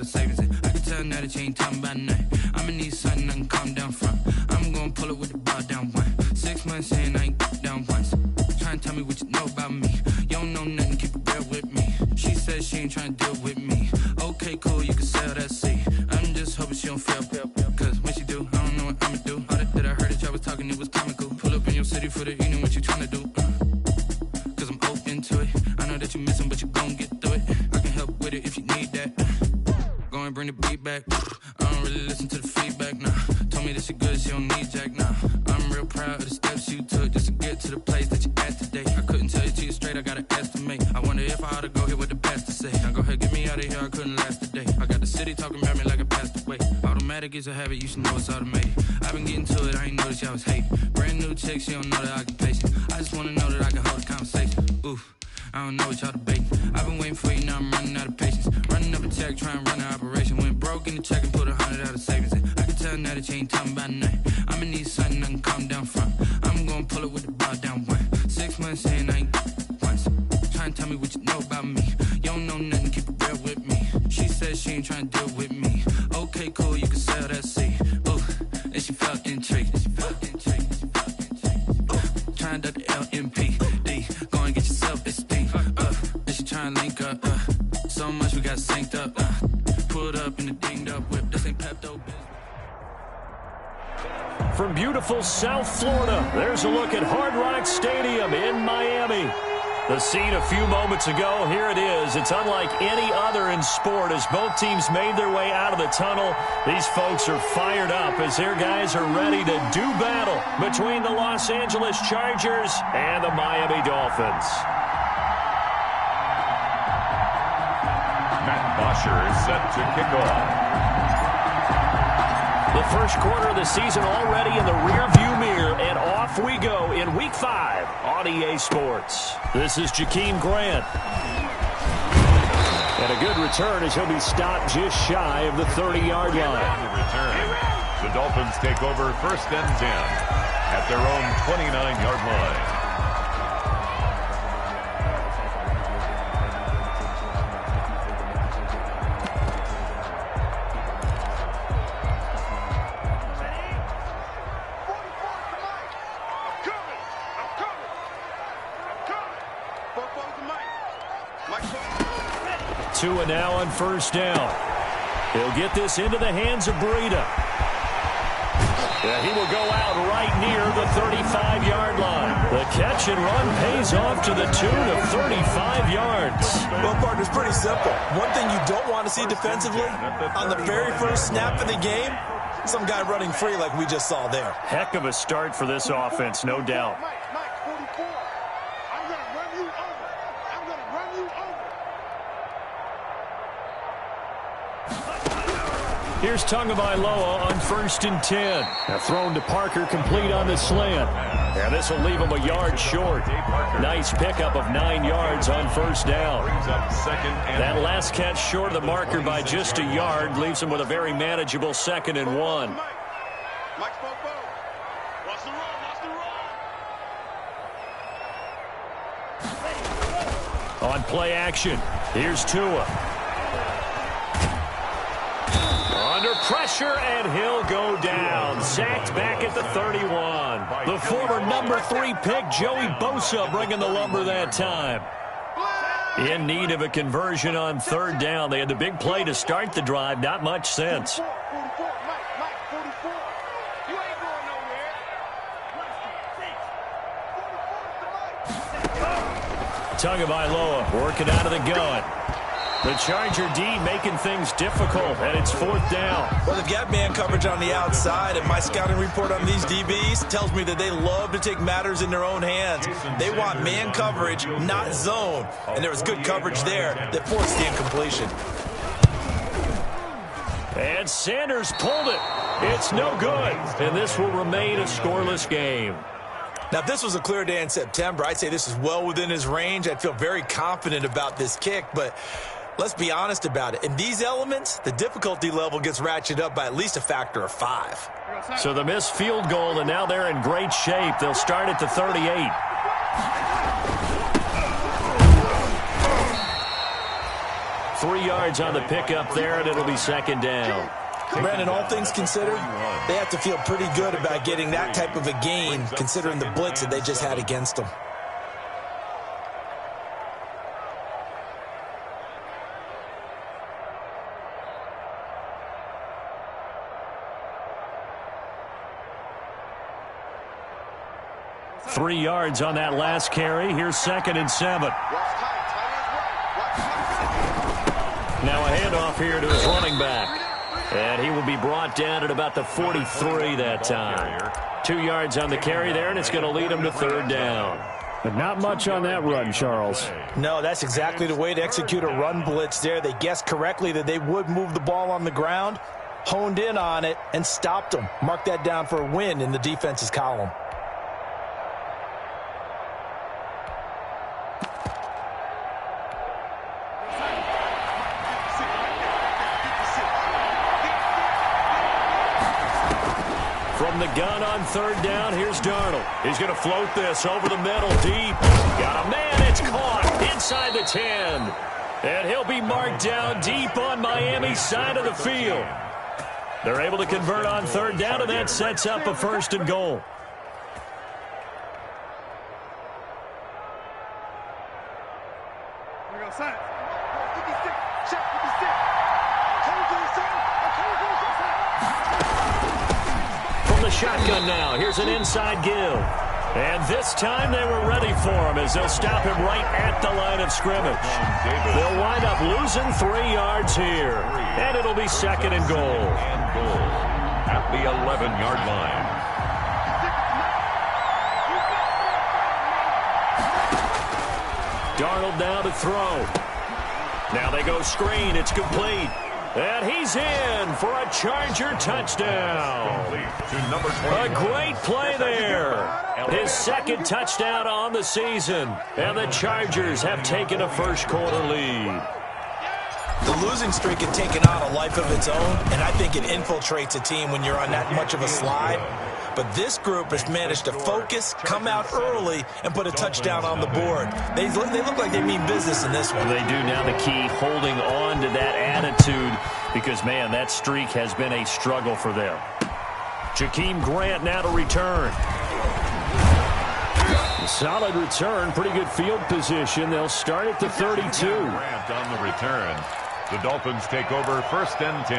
out of savings. I can tell now that you ain't talking about nothing. I'ma need something I can calm down from. I'm gonna pull it with the bar down one. 6 months in, I ain't down once. Try and tell me what you know about me. You don't know nothing, keep it real with me. She said she ain't trying to deal with me. Okay, cool, you can sell that seat. I'm just hoping she don't fail. Cause when she do, I don't know what I'ma do. All that I heard that y'all was talking, it was comical. Pull up in your city for the evening, what you trying to do? Cause I'm open to it. I know that you missing, but you gon' get through it. I can help with it if you need that. Go and bring the beat back. I don't really listen to the feedback, nah. Told me that she good, she don't need jack, nah. I'm real proud of the steps you took just to get to the place that you at today. I couldn't tell you to you straight, I gotta estimate. I wonder if I ought to go here with the pastor say. Now go ahead, get me out of here, I couldn't last today. I got the city talking about me like I passed away. Automatic is a habit, you should know it's automated. I've been getting to it, I ain't noticed y'all was hating. Brand new chick, she don't know the occupation. I just wanna know that I can hold a conversation. Oof, I don't know what y'all debating. I've been waiting for you, now I'm running out of patience. Running up a check, trying to run an operation. Went broke in the check and put 100 out of savings in. I can tell now that you ain't talking about nothing. I'ma need something I can calm down from. I'm gonna pull it with the bar down one. 6 months in, I ain't once. Try and tell me what you know about me. You don't know nothing, keep it real with me. She said she ain't trying to deal with me. Okay, cool, you can sell that seat. Ooh, and she felt intrigued. Trying to duck the LMPD. Go and get yourself esteem. And she trying to link up. So much we got synced up. Pulled up in the dinged up whip. This ain't Pepto Bismol. From beautiful South Florida, there's a look at Hard Rock Stadium in Miami. The scene a few moments ago, here it is. It's unlike any other in sport as both teams made their way out of the tunnel. These folks are fired up as their guys are ready to do battle between the Los Angeles Chargers and the Miami Dolphins. Matt Bosher is set to kick off. The first quarter of the season already in the rearview mirror, and off we go in Week 5 on EA Sports. This is Jakeem Grant. And a good return as he'll be stopped just shy of the 30-yard line. The return. The Dolphins take over 1st and 10 at their own 29-yard line. Tua now on 1st down. He'll get this into the hands of Breida. Yeah, he will go out right near the 35-yard line. The catch and run pays off to the tune of 35 yards. Well, partner, it's pretty simple. One thing you don't want to see defensively, on the very first snap of the game, some guy running free like we just saw there. Heck of a start for this offense, no doubt. Here's Tagovailoa on 1st and 10. Now thrown to Parker, complete on the slant. And this will leave him a yard short. Nice pickup of 9 yards on 1st down. That last catch short of the marker by just a yard leaves him with a very manageable 2nd and 1. On play action, here's Tua. Under pressure, and he'll go down. Sacked back at the 31. The former number 3 pick, Joey Bosa, bringing the lumber that time. In need of a conversion on 3rd down. They had the big play to start the drive. Not much sense. Tagovailoa working out of the gun. The Charger D making things difficult, and it's 4th down. Well, they've got man coverage on the outside, and my scouting report on these DBs tells me that they love to take matters in their own hands. They want man coverage, not zone. And there was good coverage there that forced the incompletion. And Sanders pulled it. It's no good, and this will remain a scoreless game. Now, if this was a clear day in September, I'd say this is well within his range. I'd feel very confident about this kick, but let's be honest about it. In these elements, the difficulty level gets ratcheted up by at least a factor of 5. So the missed field goal, and now they're in great shape. They'll start at the 38. 3 yards on the pickup there, and it'll be second down. Brandon, all things considered, they have to feel pretty good about getting that type of a gain, considering the blitz that they just had against them. Three yards on that last carry. Here's 2nd and 7. Now a handoff here to his running back. And he will be brought down at about the 43 that time. 2 yards on the carry there, and it's going to lead him to 3rd down. But not much on that run, Charles. No, that's exactly the way to execute a run blitz there. They guessed correctly that they would move the ball on the ground, honed in on it, and stopped them. Mark that down for a win in the defense's column. From the gun on 3rd down, here's Darnold. He's going to float this over the middle, deep. Got a man, it's caught inside the 10. And he'll be marked down deep on Miami's side of the field. They're able to convert on 3rd down, and that sets up a 1st and goal. Shotgun now. Here's an inside give. And this time they were ready for him as they'll stop him right at the line of scrimmage. They'll wind up losing 3 yards here. And it'll be 2nd and goal. At the 11-yard line. Darnold now to throw. Now they go screen. It's complete. And he's in for a Charger touchdown. A great play there. His 2nd touchdown on the season. And the Chargers have taken a first-quarter lead. The losing streak had taken on a life of its own, and I think it infiltrates a team when you're on that much of a slide. But this group has managed to focus, come out early, and put a touchdown on the board. They look like they mean business in this one. They do. Now the key, holding on to that attitude, because, man, that streak has been a struggle for them. Jakeem Grant now to return. Solid return, pretty good field position. They'll start at the 32. Grant on the return. The Dolphins take over 1st and 10.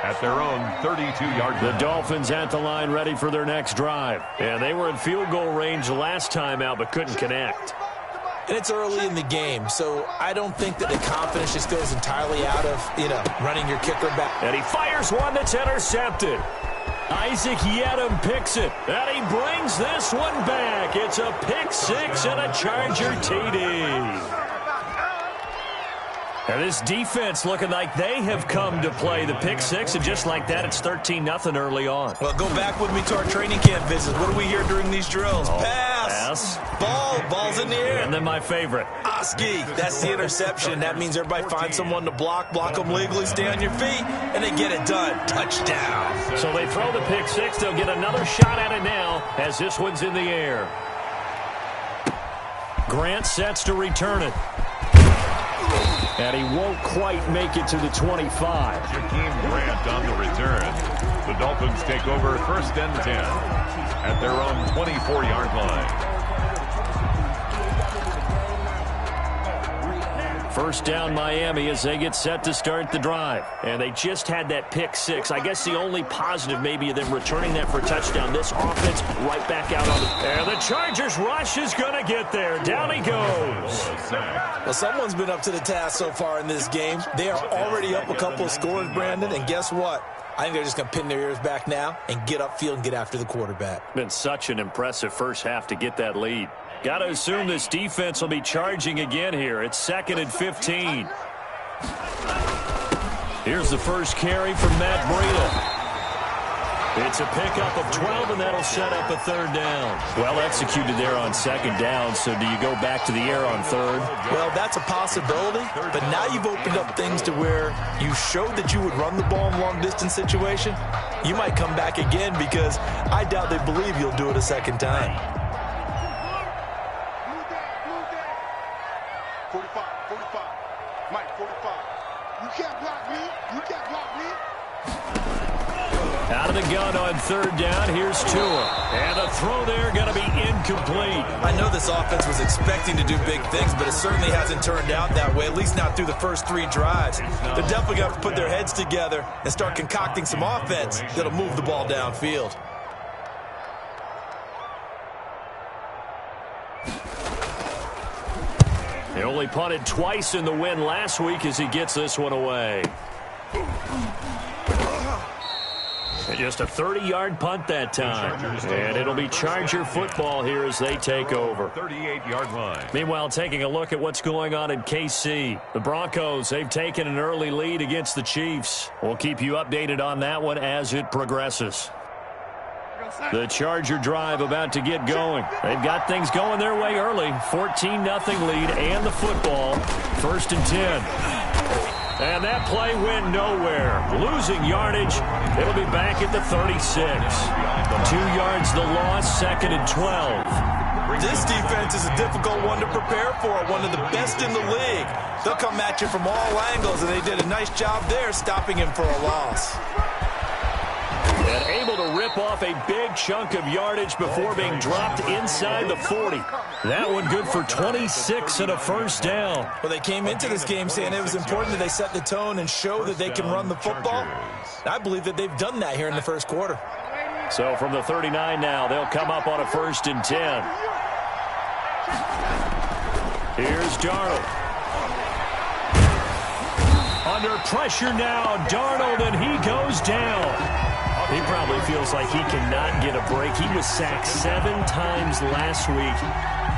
At their own 32-yard line. The Dolphins at the line ready for their next drive. And they were in field goal range last time out but couldn't connect. And it's early in the game, so I don't think that the confidence just goes entirely out of, running your kicker back. And he fires one that's intercepted. Isaac Yedem picks it. And he brings this one back. It's a pick 6 and a Charger TD. And this defense looking like they have come to play the pick 6, and just like that, it's 13-0 early on. Well, go back with me to our training camp visits. What do we hear during these drills? Pass. Ball's in the air. And then my favorite. Oski, that's the interception. That means everybody finds someone to block them legally, stay on your feet, and they get it done. Touchdown. So they throw the pick 6. They'll get another shot at it now as this one's in the air. Grant sets to return it. And he won't quite make it to the 25. Jakeem Grant on the return. The Dolphins take over 1st and 10 at their own 24-yard line. First down Miami as they get set to start the drive. And they just had that pick 6. I guess the only positive maybe of them returning that for a touchdown. This offense right back out on it. And the Chargers rush is going to get there. Down he goes. Well, someone's been up to the task so far in this game. They are already up a couple of scores, Brandon. And guess what? I think they're just going to pin their ears back now and get upfield and get after the quarterback. Been such an impressive first half to get that lead. Got to assume this defense will be charging again here. It's 2nd and 15. Here's the first carry from Matt Breida. It's a pickup of 12, and that'll set up a 3rd down. Well executed there on 2nd down, so do you go back to the air on 3rd? Well, that's a possibility, but now you've opened up things to where you showed that you would run the ball in long-distance situation. You might come back again because I doubt they believe you'll do it a second time. 45, Mike, 45. Out of the gun on third down, here's Tua. And the throw there going to be incomplete. I know this offense was expecting to do big things, but it certainly hasn't turned out that way, at least not through the first 3 drives. They're definitely going to have to put their heads together and start concocting some offense that'll move the ball downfield. He only punted twice in the win last week as he gets this one away. And just a 30-yard punt that time. And it'll be Charger football here as they take over. 38-yard line. Meanwhile, taking a look at what's going on in KC. The Broncos, they've taken an early lead against the Chiefs. We'll keep you updated on that one as it progresses. The Charger drive about to get going. They've got things going their way early. 14-0 lead and the football. 1st and 10. And that play went nowhere. Losing yardage. It'll be back at the 36. 2 yards the loss, 2nd and 12. This defense is a difficult one to prepare for, one of the best in the league. They'll come at you from all angles, and they did a nice job there stopping him for a loss. And able to rip off a big chunk of yardage before being dropped inside the 40. That one good for 26 and a first down. Well, they came into this game saying it was important that they set the tone and show that they can run the football. I believe that they've done that here in the first quarter. So from the 39 now, they'll come up on a 1st and 10. Here's Darnold. Under pressure now, Darnold, and he goes down. He probably feels like he cannot get a break. He was sacked 7 times last week.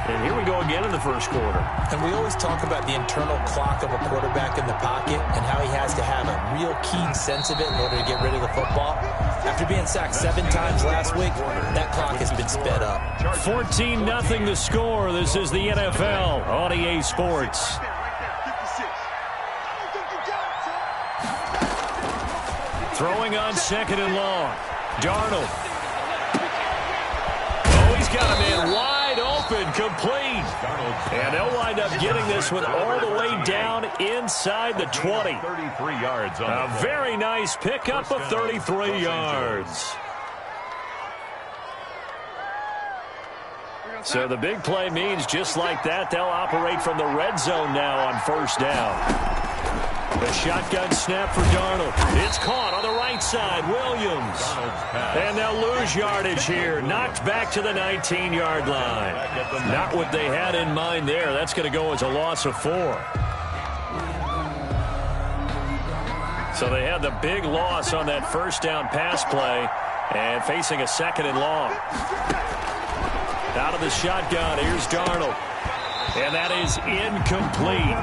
And here we go again in the first quarter. And we always talk about the internal clock of a quarterback in the pocket and how he has to have a real keen sense of it in order to get rid of the football. After being sacked 7 times last week, that clock has been sped up. 14-0 the score. This is the NFL on EA Sports. Throwing on 2nd and long. Darnold. Oh, he's got him in wide open, complete. And they'll wind up getting this one all the way down inside the 20. 33 yards. A very nice pickup of 33 yards. So the big play means just like that, they'll operate from the red zone now on 1st down. The shotgun snap for Darnold. It's caught on the right side. Williams. And they'll lose yardage here. Knocked back to the 19-yard line. Not what they had in mind there. That's going to go as a loss of 4. So they had the big loss on that 1st down pass play and facing a 2nd and long. Out of the shotgun, here's Darnold. And that is incomplete.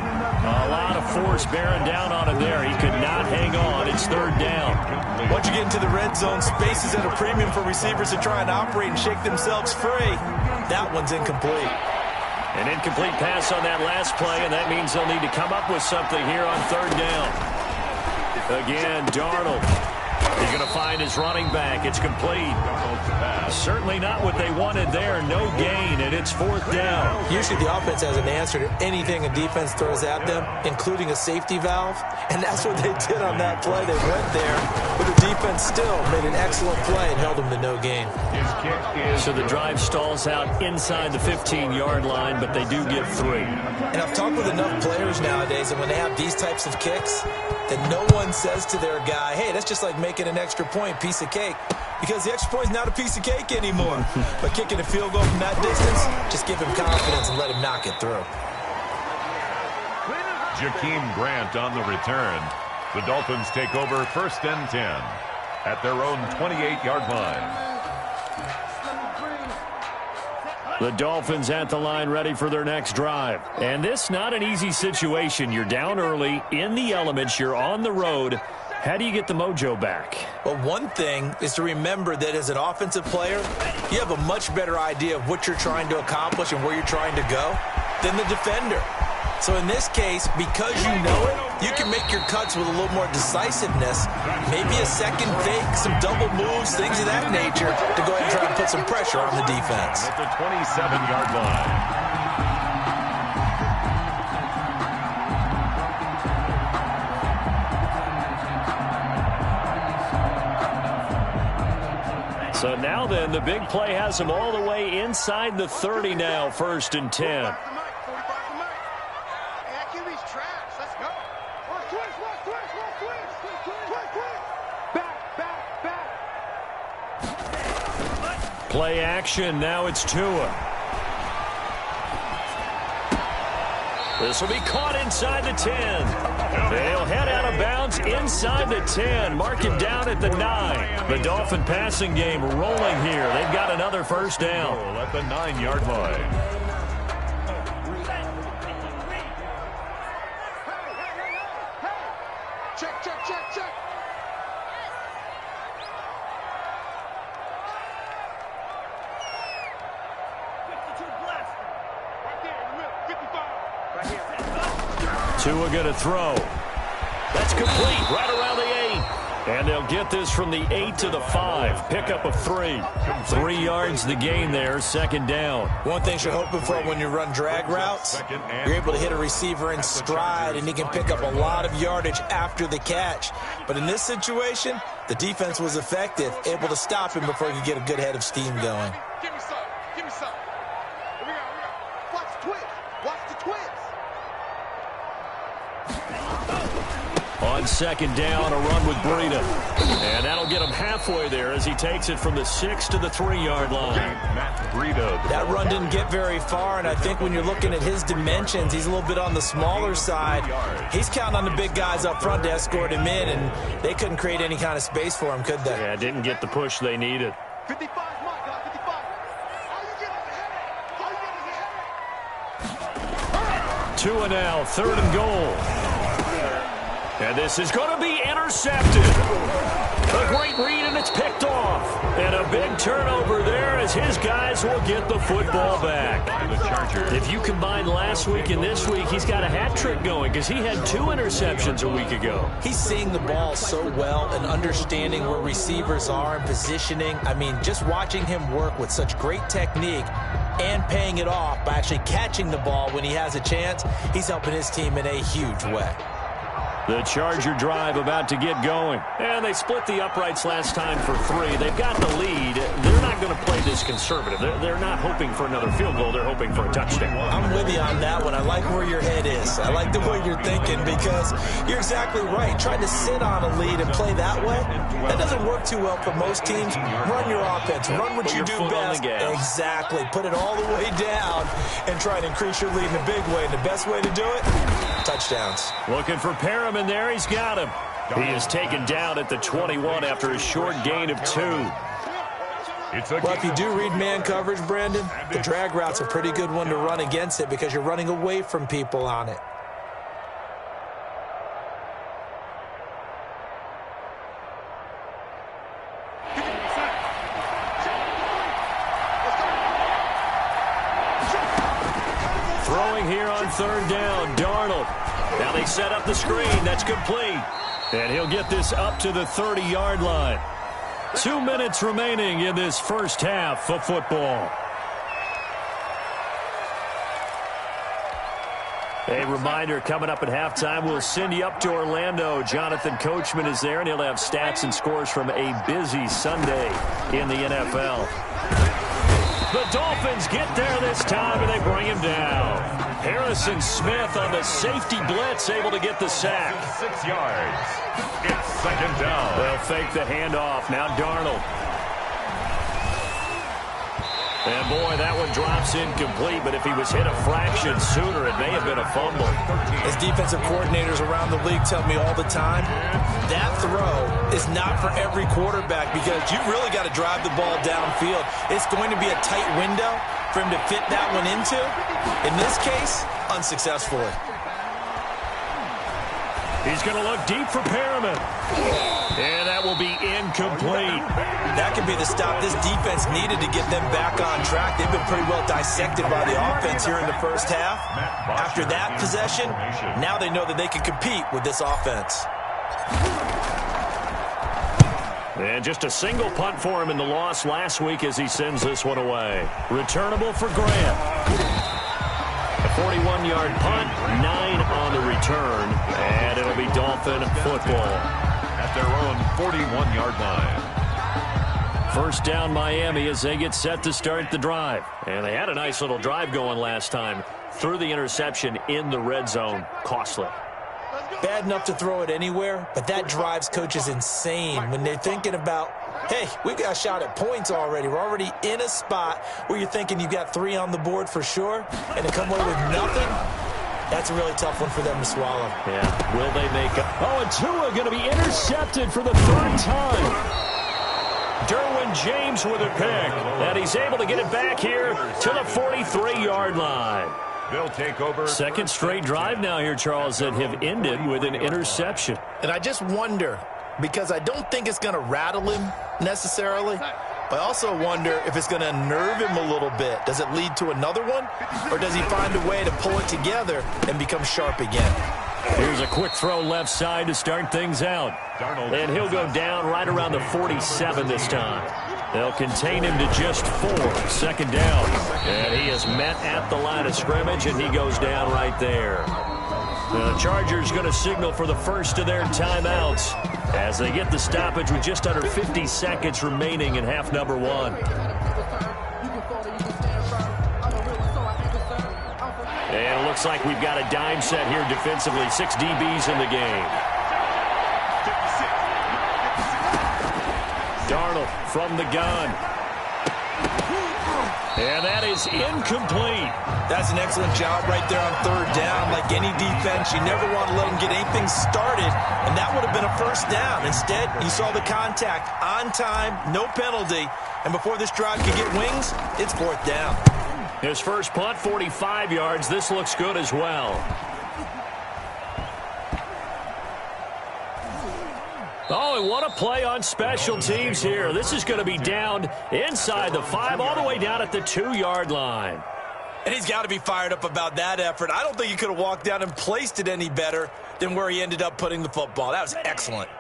A lot of force bearing down on him there. He could not hang on. It's 3rd down. Once you get into the red zone, space is at a premium for receivers to try and operate and shake themselves free. That one's incomplete. An incomplete pass on that last play, and that means they'll need to come up with something here on 3rd down. Again, Darnold. He's going to find his running back. It's complete. Certainly not what they wanted there. No gain, and it's 4th down. Usually the offense has an answer to anything a defense throws at them, including a safety valve. And that's what they did on that play. They went there, but the defense still made an excellent play and held them to no gain. So the drive stalls out inside the 15-yard line, but they do get 3. And I've talked with enough players nowadays, and when they have these types of kicks, that no one says to their guy, hey, that's just like making an extra point, piece of cake. Because the extra point is not a piece of cake anymore. But kicking a field goal from that distance, just give him confidence and let him knock it through. Jakeem Grant on the return. The Dolphins take over 1st and 10 at their own 28-yard line. The Dolphins at the line ready for their next drive. And this not an easy situation. You're down early, in the elements, you're on the road. How do you get the mojo back? Well, one thing is to remember that as an offensive player, you have a much better idea of what you're trying to accomplish and where you're trying to go than the defender. So in this case, because you know it, you can make your cuts with a little more decisiveness, maybe a second fake, some double moves, things of that nature, to go ahead and try and put some pressure on the defense. At the 27-yard line. So now then, the big play has him all the way inside the 30 now, 1st and 10. Play action. Now it's Tua. This will be caught inside the 10. They'll head out of bounds inside the 10. Mark him down at the 9. The Dolphin passing game rolling here. They've got another first down. At the 9-yard line. Check. Tua going to throw. That's complete right around the 8. And they'll get this from the 8 to the 5. Pickup of 3. 3 yards the gain there, 2nd down. One thing you're hoping for when you run drag routes, you're able to hit a receiver in stride, and he can pick up a lot of yardage after the catch. But in this situation, the defense was effective, able to stop him before he could get a good head of steam going. Give me some. Here we go. Watch the twins. On 2nd down, a run with Breida. And that'll get him halfway there as he takes it from the 6 to the 3-yard line. That run didn't get very far, and I think when you're looking at his dimensions, he's a little bit on the smaller side. He's counting on the big guys up front to escort him in, and they couldn't create any kind of space for him, could they? Yeah, didn't get the push they needed. 55 is mine, guys. 55. All you get is a headache. Tua now, 3rd and goal. And this is going to be intercepted. A great read, and it's picked off. And a big turnover there as his guys will get the football back. If you combine last week and this week, he's got a hat trick going because he had 2 interceptions a week ago. He's seeing the ball so well and understanding where receivers are and positioning. I mean, just watching him work with such great technique and paying it off by actually catching the ball when he has a chance, he's helping his team in a huge way. The Charger drive about to get going. And they split the uprights last time for 3. They've got the lead. They're not going to play this conservative. They're not hoping for another field goal. They're hoping for a touchdown. I'm with you on that one. I like where your head is. I like the way you're thinking because you're exactly right. Trying to sit on a lead and play that way, that doesn't work too well for most teams. Run your offense. Run what you do best. Exactly. Put it all the way down and try to increase your lead in a big way. And the best way to do it, touchdowns. Looking for Perriman there. He's got him. He is taken down at the 21 after a short gain of 2. Well, if you do read man coverage, Brandon, the drag route's a pretty good one to run against it because you're running away from people on it. Throwing here on 3rd down, Darnold. Now they set up the screen. That's complete. And he'll get this up to the 30-yard line. 2 minutes remaining in this first half of football. A reminder, coming up at halftime, we'll send you up to Orlando. Jonathan Coachman is there, and he'll have stats and scores from a busy Sunday in the NFL. The Dolphins get there this time, and they bring him down. Harrison Smith on the safety blitz, able to get the sack. 6 yards. It's 2nd down. They'll fake the handoff. Now Darnold. And, boy, that one drops incomplete, but if he was hit a fraction sooner, it may have been a fumble. As defensive coordinators around the league tell me all the time, that throw is not for every quarterback because you really got to drive the ball downfield. It's going to be a tight window for him to fit that one into. In this case, unsuccessfully. He's going to look deep for Perriman. And that will be incomplete. That could be the stop this defense needed to get them back on track. They've been pretty well dissected by the offense here in the first half. After that possession, now they know that they can compete with this offense. And just a single punt for him in the loss last week as he sends this one away. Returnable for Grant. A 41-yard punt, 9 on the return, and it'll be Dolphin football. At their own 41-yard line. First down Miami as they get set to start the drive. And they had a nice little drive going last time. Threw the interception in the red zone. Costly. Bad enough to throw it anywhere, but that drives coaches insane when they're thinking about, hey, we've got a shot at points already. We're already in a spot where you're thinking you've got 3 on the board for sure, and to come away with nothing, that's a really tough one for them to swallow. Yeah, will they make it? Oh, and Tua going to be intercepted for the 3rd time. Derwin James with a pick, and he's able to get it back here to the 43-yard line. They'll take over. Second straight drive now here, Charles, that have ended with an interception. And I just wonder, because I don't think it's going to rattle him necessarily, but I also wonder if it's going to unnerve him a little bit. Does it lead to another one, or does he find a way to pull it together and become sharp again? Here's a quick throw left side to start things out. And he'll go down right around the 47 this time. They'll contain him to just 4. Second down. And he is met at the line of scrimmage, and he goes down right there. The Chargers going to signal for the first of their timeouts as they get the stoppage with just under 50 seconds remaining in half number 1. And it looks like we've got a dime set here defensively. 6 DBs in the game. Darnold from the gun. And that is incomplete. That's an excellent job right there on 3rd down. Like any defense, you never want to let them get anything started, and that would have been a first down. Instead, you saw the contact on time, no penalty, and before this drive could get wings, it's 4th down. His first punt, 45 yards. This looks good as well. Oh, and what a play on special teams here. This is going to be down inside the 5, all the way down at the 2-yard line. And he's got to be fired up about that effort. I don't think he could have walked down and placed it any better than where he ended up putting the football. That was excellent.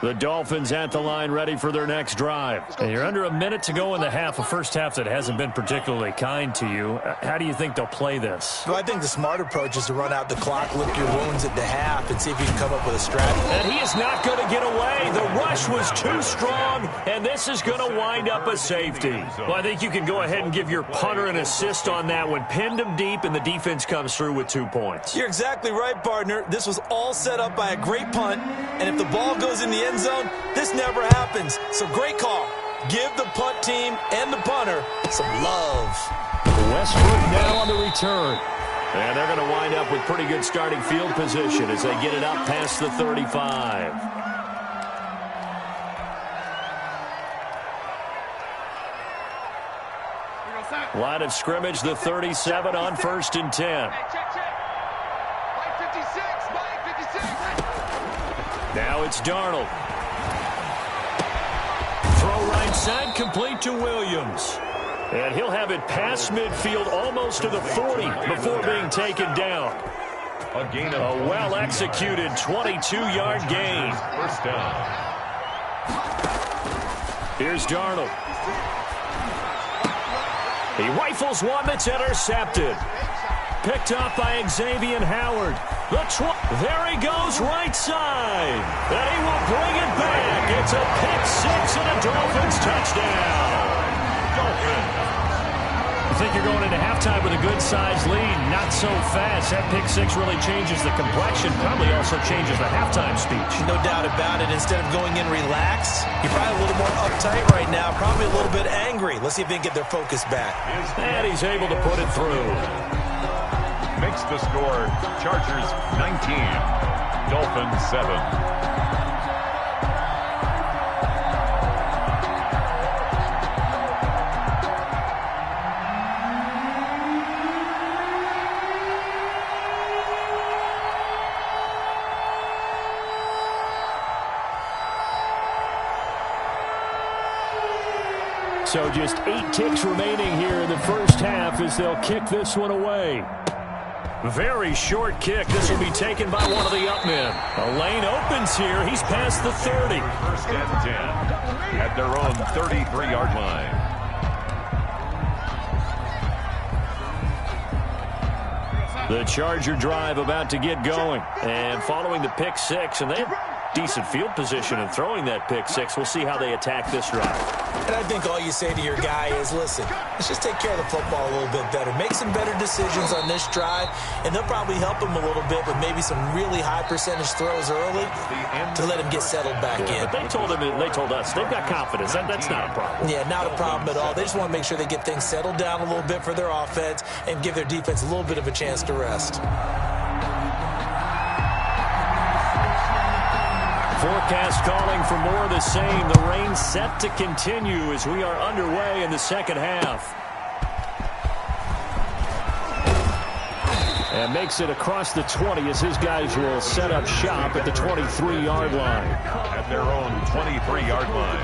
The Dolphins at the line ready for their next drive. And you're under a minute to go in the half, a first half that hasn't been particularly kind to you. How do you think they'll play this? Well, I think the smart approach is to run out the clock, lick your wounds at the half, and see if you can come up with a strategy. And he is not going to get away. The rush was too strong, and this is going to wind up a safety. Well, I think you can go ahead and give your punter an assist on that one. Pinned him deep, and the defense comes through with 2 points. You're exactly right, partner. This was all set up by a great punt, and if the ball goes in the end zone, this never happens. So great call. Give the punt team and the punter some love. Westbrook now on the return. And they're going to wind up with pretty good starting field position as they get it up past the 35. Line of scrimmage, the 37 on 1st and 10. Now it's Darnold. Throw right side, complete to Williams. And he'll have it past midfield almost to the 40 before being taken down. A well-executed 22-yard gain. First down. Here's Darnold. He rifles one that's intercepted. Picked up by Xavier Howard. There he goes, right side. And he will bring it back. It's a pick-6 and a Dolphins touchdown. You think you're going into halftime with a good-sized lead. Not so fast. That pick-6 really changes the complexion. Probably also changes the halftime speech. No doubt about it. Instead of going in relaxed, you're probably a little more uptight right now. Probably a little bit angry. Let's see if they can get their focus back. And he's able to put it through. Makes the score Chargers 19, Dolphins 7. So just 8 ticks remaining here in the first half as they'll kick this one away. Very short kick. This will be taken by one of the up men. A lane opens here. He's past the 30. First and 10 at their own 33-yard line. The Charger drive about to get going. And following the pick 6, and decent field position in throwing that pick six. We'll see how they attack this drive. And I think all you say to your guy is, listen, let's just take care of the football a little bit better. Make some better decisions on this drive, and they'll probably help him a little bit with maybe some really high percentage throws early to let him get settled back in. But they told us they've got confidence. That's not a problem. Yeah, not a problem at all. They just want to make sure they get things settled down a little bit for their offense and give their defense a little bit of a chance to rest. Forecast calling for more of the same. The rain set to continue as we are underway in the second half. And makes it across the 20 as his guys will set up shop at the 23-yard line. At their own 23-yard line.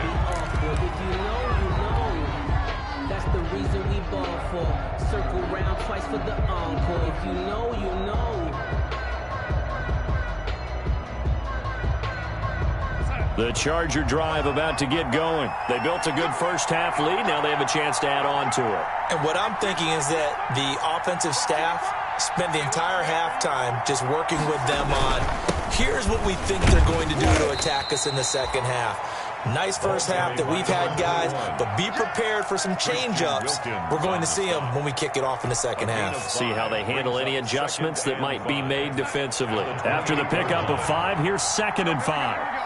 If you know, you know. That's the reason we ball for. Circle round twice for the encore. If you know, you know. The Charger drive about to get going. They built a good first-half lead. Now they have a chance to add on to it. And what I'm thinking is that the offensive staff spend the entire halftime just working with them on, here's what we think they're going to do to attack us in the second half. Nice first half that we've had, guys, but be prepared for some change-ups. We're going to see them when we kick it off in the second half. See how they handle any adjustments that might be made defensively. After the pickup of 5, here's 2nd and 5.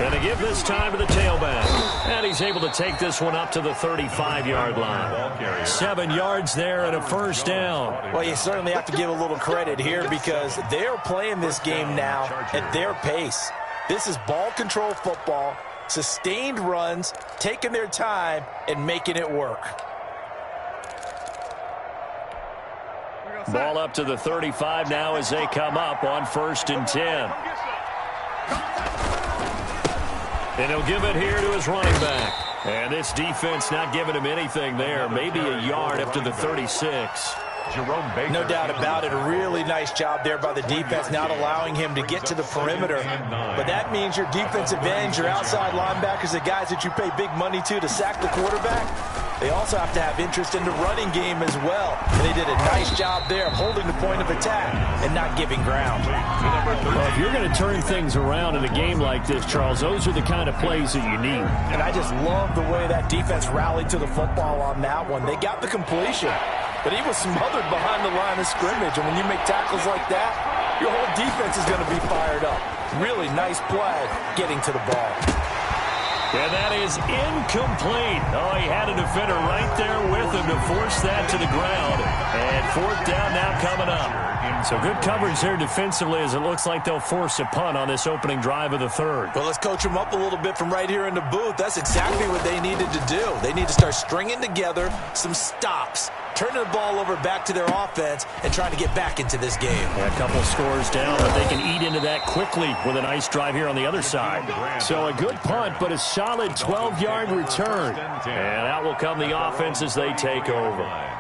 And they give this time to the tailback. And he's able to take this one up to the 35-yard line. 7 yards there and a first down. Well, you certainly have to give a little credit here because they're playing this game now at their pace. This is ball control football, sustained runs, taking their time, and making it work. Ball up to the 35 now as they come up on 1st and 10. And he'll give it here to his running back. And this defense not giving him anything there. Maybe a yard up to the 36. Jerome Baker. No doubt about it. A really nice job there by the defense, not allowing him to get to the perimeter. But that means your defensive ends, your outside linebackers, the guys that you pay big money to sack the quarterback, they also have to have interest in the running game as well. And they did a nice job there of holding the point of attack and not giving ground. Well, if you're going to turn things around in a game like this, Charles, those are the kind of plays that you need. And I just love the way that defense rallied to the football on that one. They got the completion, but he was smothered behind the line of scrimmage. And when you make tackles like that, your whole defense is going to be fired up. Really nice play getting to the ball. And that is incomplete. Oh, he had a defender right there with him to force that to the ground. And 4th down now coming up. So good coverage there defensively as it looks like they'll force a punt on this opening drive of the 3rd. Well, let's coach them up a little bit from right here in the booth. That's exactly what they needed to do. They need to start stringing together some stops, turning the ball over back to their offense, and trying to get back into this game. Yeah, a couple scores down, but they can eat into that quickly with a nice drive here on the other side. So a good punt, but a solid 12-yard return. And out will come the offense as they take over.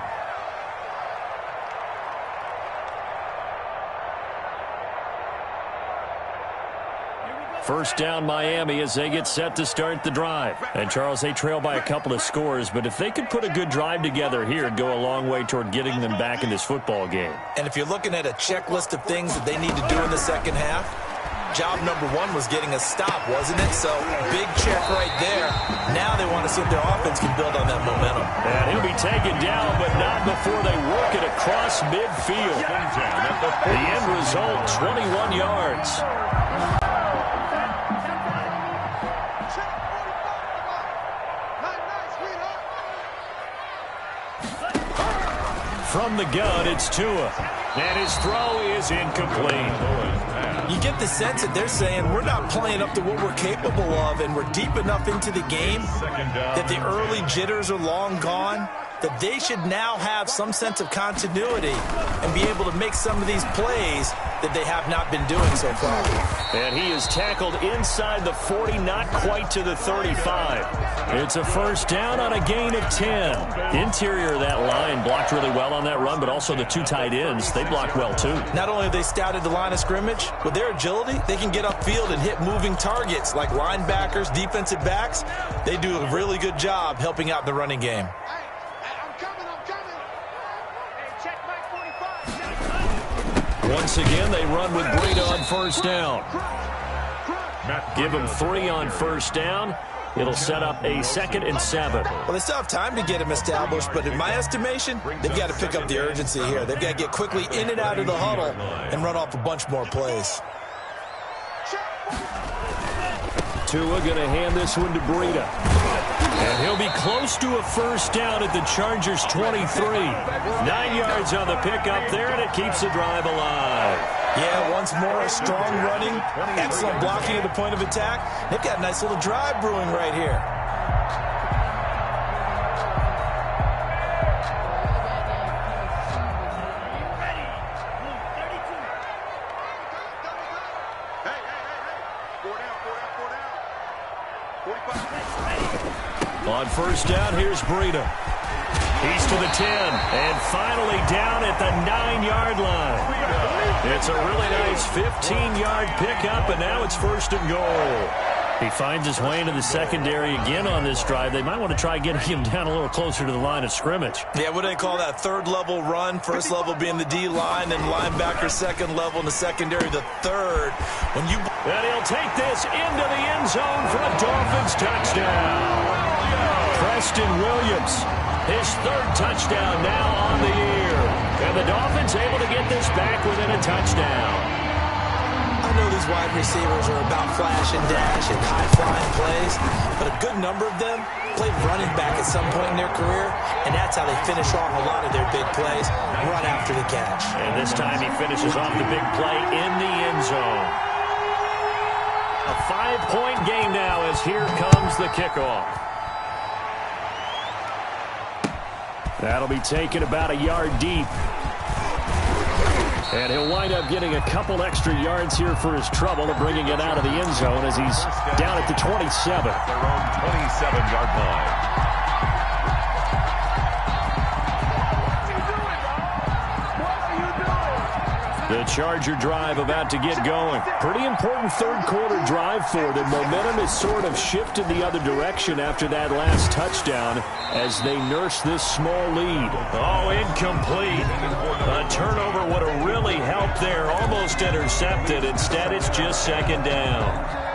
First down Miami as they get set to start the drive. And, Charles, they trail by a couple of scores, but if they could put a good drive together here, it'd go a long way toward getting them back in this football game. And if you're looking at a checklist of things that they need to do in the second half, job number 1 was getting a stop, wasn't it? So, big check right there. Now they want to see if their offense can build on that momentum. And he'll be taken down, but not before they work it across midfield. The end result, 21 yards. From the gun, it's Tua. And his throw is incomplete. You get the sense that they're saying we're not playing up to what we're capable of, and we're deep enough into the game that the early jitters are long gone, that they should now have some sense of continuity and be able to make some of these plays that they have not been doing so far. And he is tackled inside the 40, not quite to the 35. It's a first down on a gain of 10. Interior of that line blocked really well on that run, but also the 2 tight ends, they blocked well too. Not only have they scouted the line of scrimmage, with their agility, they can get upfield and hit moving targets like linebackers, defensive backs. They do a really good job helping out the running game. Once again, they run with Breida on first down. Give them 3 on first down. It'll set up a 2nd and 7. Well, they still have time to get him established, but in my estimation, they've got to pick up the urgency here. They've got to get quickly in and out of the huddle and run off a bunch more plays. Tua going to hand this one to Breida. And he'll be close to a first down at the Chargers' 23. 9 yards on the pickup there, and it keeps the drive alive. Yeah, once more, strong running, excellent blocking at the point of attack. They've got a nice little drive brewing right here. On first down, here's Breida. He's to the 10, and finally down at the 9-yard line. It's a really nice 15-yard pickup, and now it's 1st and goal. He finds his way into the secondary again on this drive. They might want to try getting him down a little closer to the line of scrimmage. Yeah, what do they call that? 3rd level run, 1st level being the D-line, and linebacker 2nd level in the secondary, the 3rd. And he'll take this into the end zone for a Dolphins touchdown. Preston Williams, his 3rd touchdown now on the year. And the Dolphins able to get this back within a touchdown. I know these wide receivers are about flash and dash and high-flying plays, but a good number of them played running back at some point in their career, and that's how they finish off a lot of their big plays, run after the catch. And this time he finishes off the big play in the end zone. A 5-point game now as here comes the kickoff. That'll be taken about a yard deep. And he'll wind up getting a couple extra yards here for his trouble of bringing it out of the end zone as he's down at the 27. Their own 27-yard line. The Charger drive about to get going. Pretty important 3rd quarter drive for them. Momentum has sort of shifted the other direction after that last touchdown as they nurse this small lead. Oh, incomplete. A turnover would have really helped there. Almost intercepted. Instead, it's just 2nd down.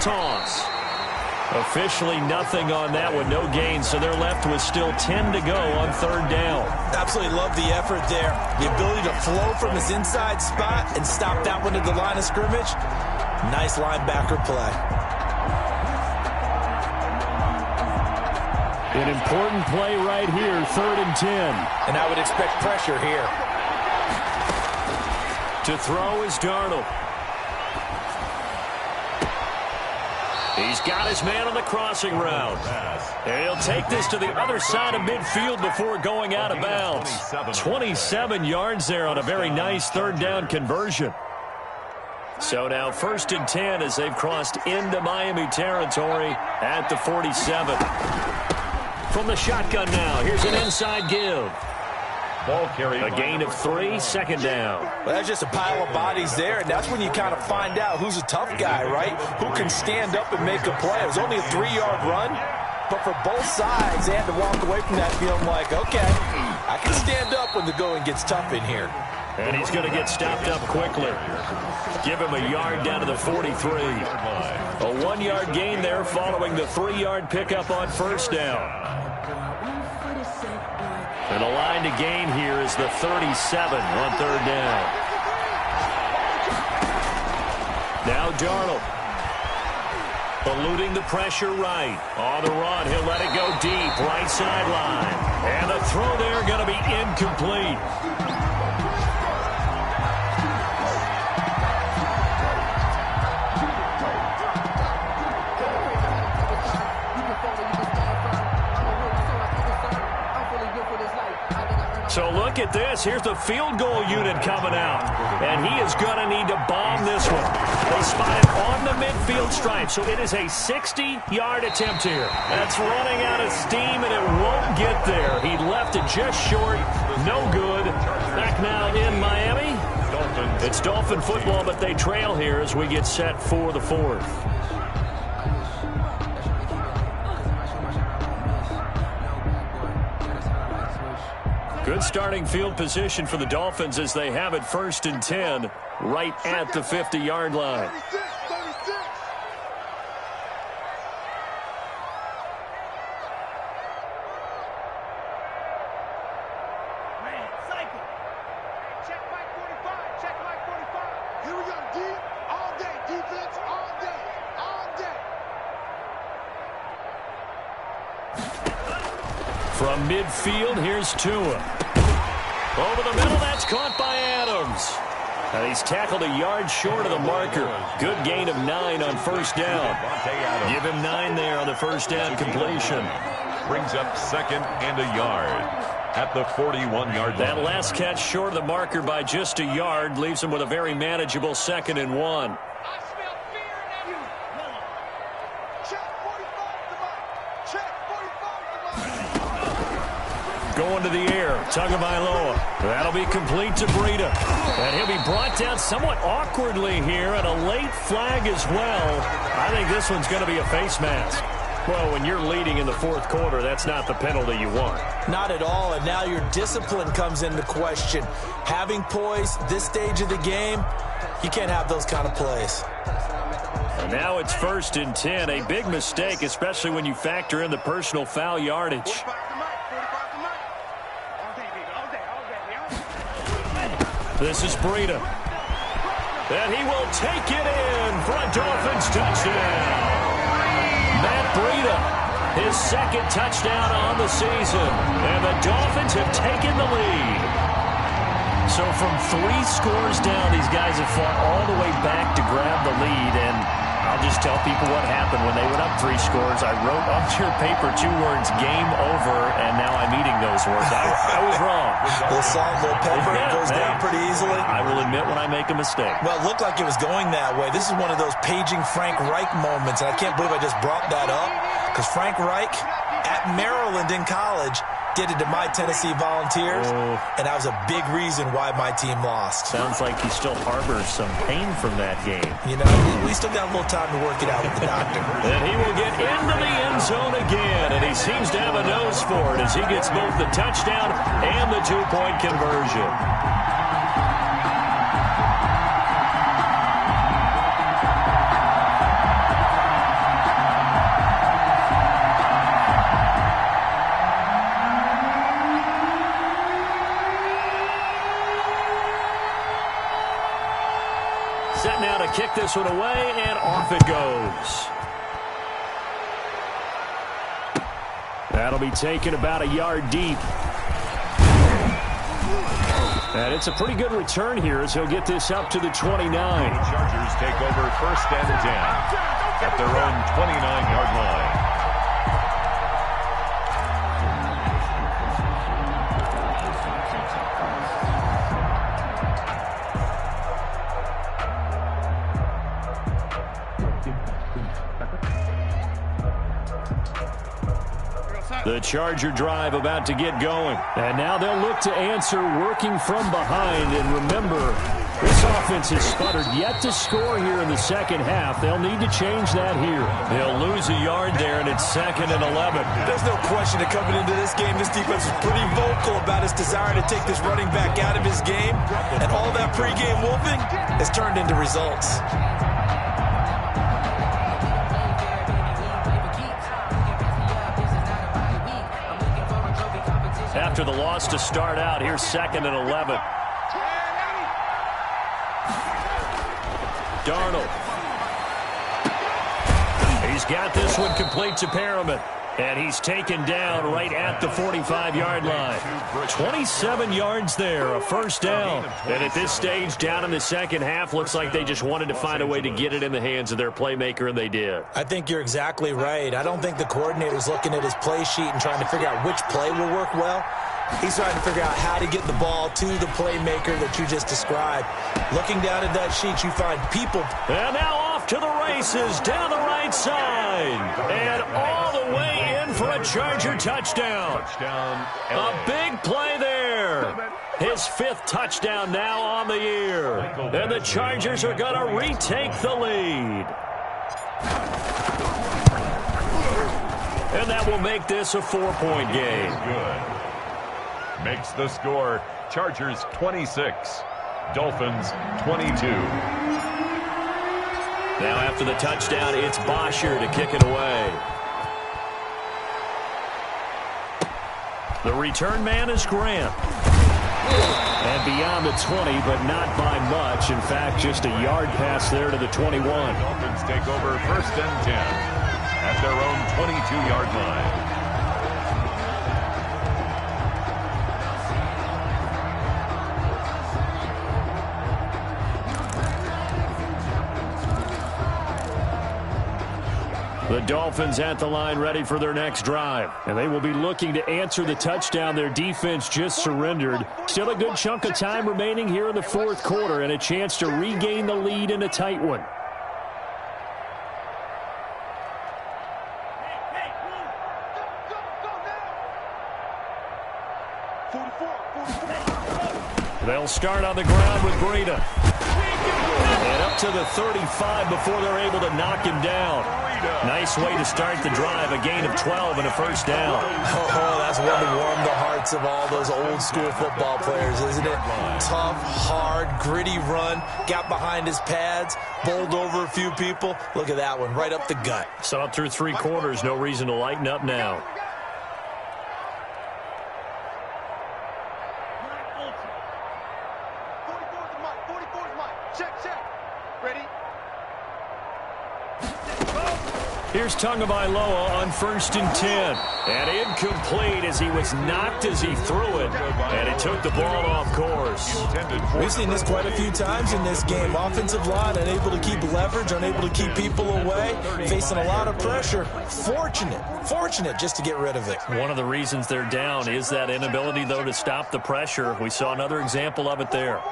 Toss. Officially nothing on that one, no gain, so they're left with still 10 to go on 3rd down. Absolutely love the effort there. The ability to flow from his inside spot and stop that one at the line of scrimmage. Nice linebacker play. An important play right here, 3rd and 10. And I would expect pressure here. To throw is Darnold. He's got his man on the crossing route. And he'll take this to the other side of midfield before going out of bounds. 27 yards there on a very nice 3rd down conversion. So now 1st and 10 as they've crossed into Miami territory at the 47. From the shotgun now, here's an inside give. Ball carry. A gain of 3, 2nd down. Well, that's just a pile of bodies there, and that's when you kind of find out who's a tough guy, right? Who can stand up and make a play. It was only a 3-yard run, but for both sides, they had to walk away from that feeling like, okay, I can stand up when the going gets tough in here. And he's going to get stopped up quickly. Give him a yard down to the 43. A 1-yard gain there following the 3-yard pickup on 1st down. And the line to gain here is the 37 on 3rd down. Now Darnold. Eluding the pressure right. On the run, he'll let it go deep. Right sideline. And the throw there going to be incomplete. So look at about this? Here's the field goal unit coming out. And he is going to need to bomb this one. They spot him on the midfield stripe, so it is a 60-yard attempt here. That's running out of steam, and it won't get there. He left it just short. No good. Back now in Miami. It's Dolphin football, but they trail here as we get set for the fourth. Good starting field position for the Dolphins as they have it 1st and 10 right at the 50-yard line. From midfield, here's Tua. Over the middle, that's caught by Adams. And he's tackled a yard short of the marker. Good gain of 9 on 1st down. Give him 9 there on the 1st down completion. Brings up 2nd and a yard at the 41-yard line. That last catch short of the marker by just a yard leaves him with a very manageable 2nd and 1. Going to the air, Tagovailoa. That'll be complete to Breida. And he'll be brought down somewhat awkwardly here, and a late flag as well. I think this one's going to be a face mask. Well, when you're leading in the 4th quarter, that's not the penalty you want. Not at all, and now your discipline comes into question. Having poise this stage of the game, you can't have those kind of plays. And now it's 1st and 10. A big mistake, especially when you factor in the personal foul yardage. This is Breida. And he will take it in for a Dolphins touchdown. Matt Breida, his 2nd touchdown on the season. And the Dolphins have taken the lead. So from 3 scores down, these guys have fought all the way back to grab the lead. And I'll just tell people what happened when they went up 3 scores. I wrote on your paper 2 words, game over, and now I'm eating those words. I was wrong. A little salt, a little pepper, it goes down pretty easily. I will admit when I make a mistake. Well, it looked like it was going that way. This is one of those paging Frank Reich moments, and I can't believe I just brought that up, because Frank Reich at Maryland in college did it to my Tennessee Volunteers, and that was a big reason why my team lost. Sounds like he still harbors some pain from that game. You know, we still got a little time to work it out with the doctor. And he will get into the end zone again, and he seems to have a nose for it as he gets both the touchdown and the 2-point conversion. Set now to kick this one away, and off it goes. That'll be taken about a yard deep. And it's a pretty good return here as he'll get this up to the 29. Chargers take over 1st and 10 at their own 29-yard line. The Charger drive about to get going. And now they'll look to answer working from behind. And remember, this offense has sputtered yet to score here in the 2nd half. They'll need to change that here. They'll lose a yard there, and it's 2nd and 11. There's no question that coming into this game, this defense is pretty vocal about its desire to take this running back out of his game. And all that pregame wolfing has turned into results. After the loss to start out, here's 2nd and 11. Darnold. He's got this one complete to Perriman. And he's taken down right at the 45-yard line. 27 yards there, a 1st down. And at this stage, down in the 2nd half, looks like they just wanted to find a way to get it in the hands of their playmaker, and they did. I think you're exactly right. I don't think the coordinator's looking at his play sheet and trying to figure out which play will work well. He's trying to figure out how to get the ball to the playmaker that you just described. Looking down at that sheet, you find people. And now off to the races down the right side. And all the way in for a Charger touchdown. A big play there. His 5th touchdown now on the year. And the Chargers are going to retake the lead. And that will make this a 4-point game. Good. Makes the score Chargers 26, Dolphins 22. Now after the touchdown, it's Bosher to kick it away. The return man is Grant. And beyond the 20, but not by much. In fact, just a yard pass there to the 21. Dolphins take over 1st and 10 at their own 22-yard line. The Dolphins at the line ready for their next drive. And they will be looking to answer the touchdown their defense just surrendered. Still a good chunk of time remaining here in the 4th quarter and a chance to regain the lead in a tight one. They'll start on the ground with Breida. And up to the 35 before they're able to knock him down. Nice way to start the drive, a gain of 12 and a 1st down. Oh, that's one to warm the hearts of all those old-school football players, isn't it? Tough, hard, gritty run, got behind his pads, bowled over a few people. Look at that one, right up the gut. Saw it through 3 quarters, no reason to lighten up now. Here's Tagovailoa on 1st and 10. And incomplete as he was knocked as he threw it. And he took the ball off course. We've seen this quite a few times in this game. Offensive line unable to keep leverage, unable to keep people away, facing a lot of pressure. Fortunate just to get rid of it. One of the reasons they're down is that inability, though, to stop the pressure. We saw another example of it there.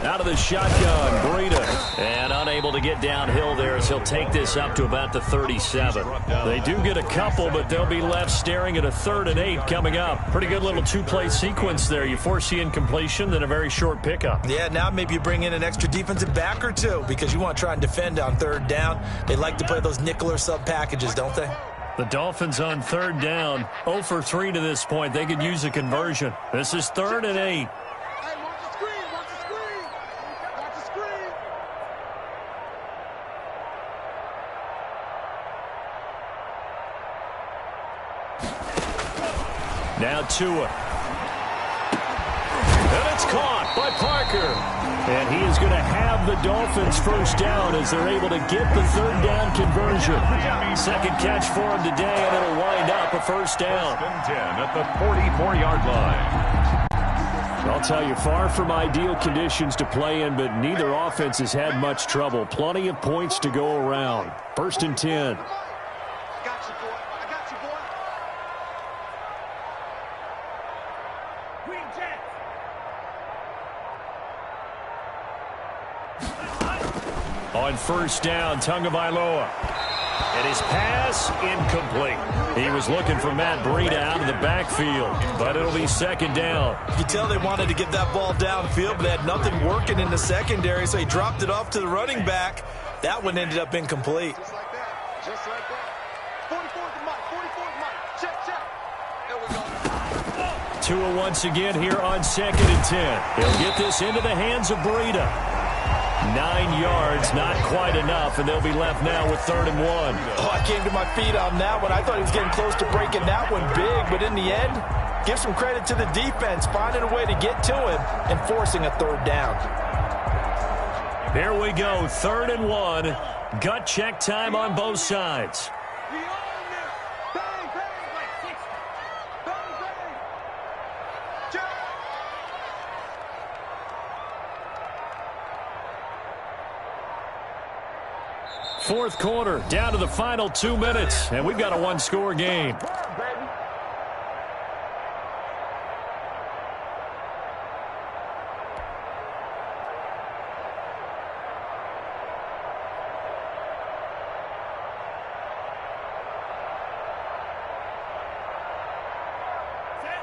Out of the shotgun, Breida. And unable to get downhill there as he'll take this up to about the 37. They do get a couple, but they'll be left staring at a 3rd and 8 coming up. Pretty good little 2-play sequence there. You foresee incompletion, then a very short pickup. Yeah, now maybe you bring in an extra defensive back or two because you want to try and defend on 3rd down. They like to play those nickel or sub packages, don't they? The Dolphins on 3rd down, 0 for 3 to this point. They could use a conversion. This is 3rd and 8. Now Tua. And it's caught by Parker. And he is going to have the Dolphins 1st down as they're able to get the 3rd down conversion. 2nd catch for him today, and it'll wind up a 1st down. 1st and 10 at the 44-yard line. I'll tell you, far from ideal conditions to play in, but neither offense has had much trouble. Plenty of points to go around. 1st and 10. On 1st down, Tagovailoa. And his pass, incomplete. He was looking for Matt Breida out of the backfield, but it'll be 2nd down. You can tell they wanted to get that ball downfield, but they had nothing working in the secondary, so he dropped it off to the running back. That one ended up incomplete. Just like that. Just like that. 44th and Mike. 44th Mike. Check. There we go. Tua once again here on 2nd and 10. He'll get this into the hands of Breida. 9 yards, not quite enough, and they'll be left now with 3rd and 1. Oh, I came to my feet on that one. I thought he was getting close to breaking that one big, but in the end, give some credit to the defense, finding a way to get to him and forcing a 3rd down. Here we go, 3rd and 1. Gut check time on both sides. Fourth quarter, down to the final 2 minutes, and we've got a one-score game.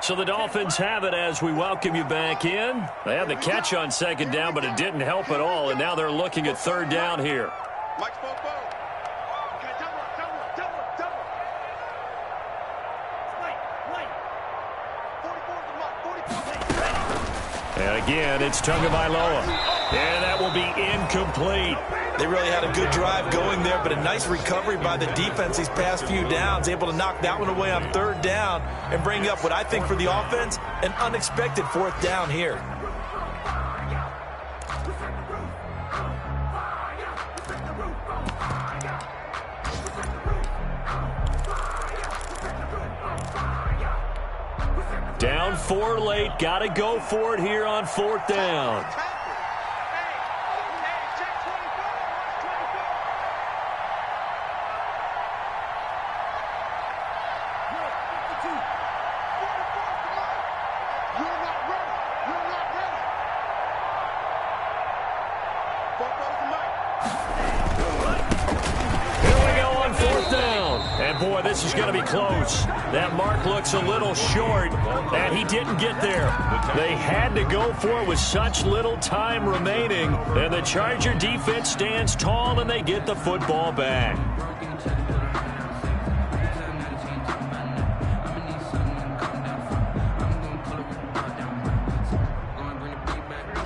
So the Dolphins have it as we welcome you back in. They had the catch on second down, but it didn't help at all, and now they're looking at third down here. And again, it's Tagovailoa. And that will be incomplete. They really had a good drive going there, but a nice recovery by the defense these past few downs, able to knock that one away on third down and bring up what I think for the offense, an unexpected fourth down here. Down 4 late, got to go for it here on fourth down. Boy, this is going to be close. That mark looks a little short, and he didn't get there. They had to go for it with such little time remaining, and the Charger defense stands tall, and they get the football back.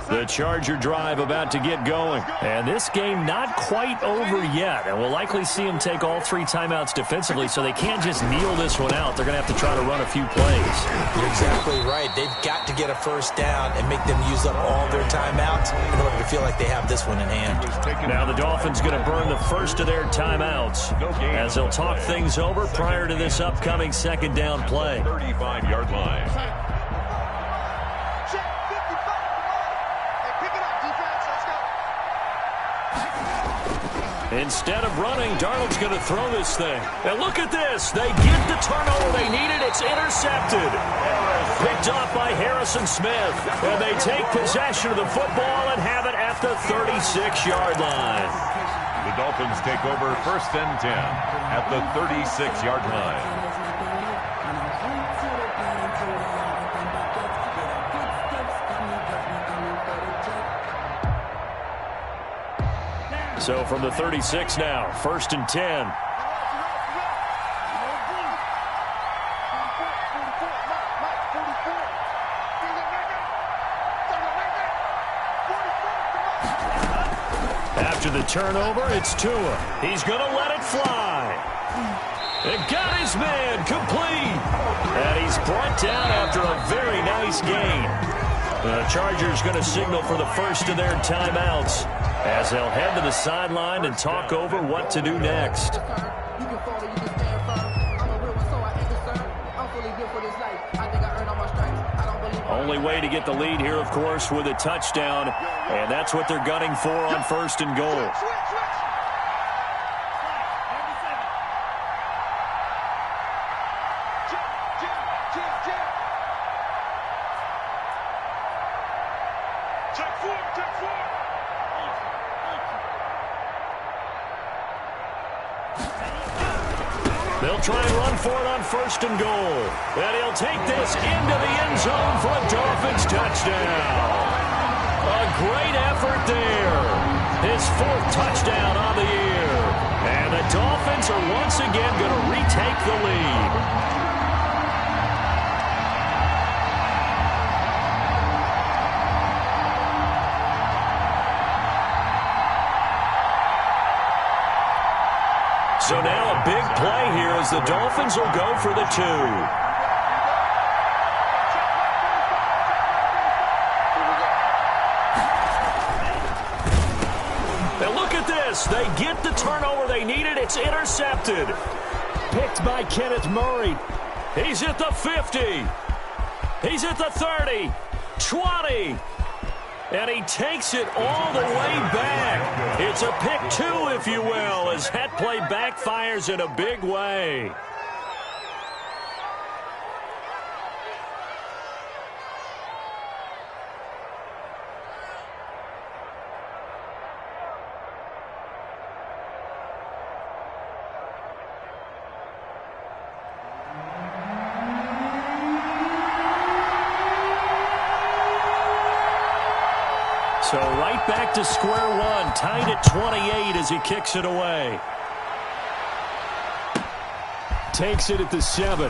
The Charger drive about to get going. And this game not quite over yet. And we'll likely see them take all 3 timeouts defensively, so they can't just kneel this one out. They're going to have to try to run a few plays. You're exactly right. They've got to get a first down and make them use up all their timeouts in order to feel like they have this one in hand. Now the Dolphins going to burn the first of their timeouts as they'll talk things over prior to this upcoming second down play. 35-yard line. Instead of running, Darnold's going to throw this thing. And look at this. They get the turnover they needed. It's intercepted. Picked off by Harrison Smith. And they take possession of the football and have it at the 36-yard line. The Dolphins take over first and 10 at the 36-yard line. So from the 36 now, first and 10. After the turnover, it's Tua. He's going to let it fly. And got his man complete. And he's brought down after a very nice gain. The Chargers going to signal for the first of their timeouts as they'll head to the sideline and talk over what to do next. Only way to get the lead here, of course, with a touchdown, and that's what they're gunning for on first and goal. They'll try and run for it on first and goal. And he'll take this into the end zone for a Dolphins touchdown. A great effort there. His 4th touchdown on the year. And the Dolphins are once again going to retake the lead. So now a big play here as the Dolphins will go for the 2. And look at this. They get the turnover they needed. It's intercepted. Picked by Kenneth Murray. He's at the 50. He's at the 30. 20. And he takes it all the way back. It's a pick two, if you will, as that play backfires in a big way. So right back to square one, tied at 28 as he kicks it away. Takes it at the 7.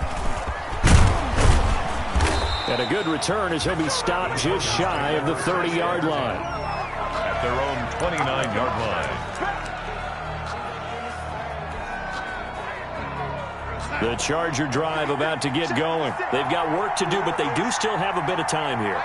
And a good return as he'll be stopped just shy of the 30-yard line. At their own 29-yard line. The Charger drive about to get going. They've got work to do, but they do still have a bit of time here.